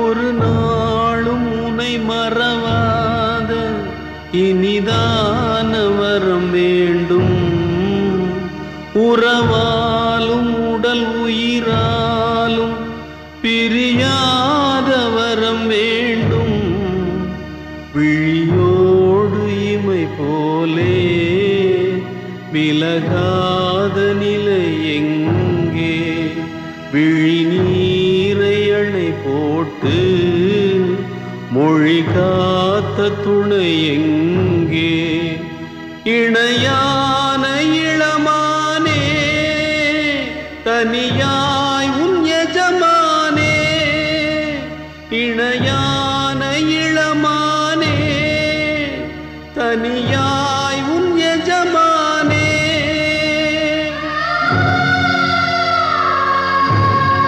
ஒரு நாளும் உனை மறவாத இனிதான வரம் வேண்டும். உறவாலும் உடல் உயிராலும் பிரியாத வரம் வேண்டும். விழியோடு இமை போலே விலகாத நிலை எங்கே? விழி நீரை அணை போட்டு மொழி காத்த துணை எங்கே? இணையான இளமானே தனியாய் உன் எஜமானே. இணைய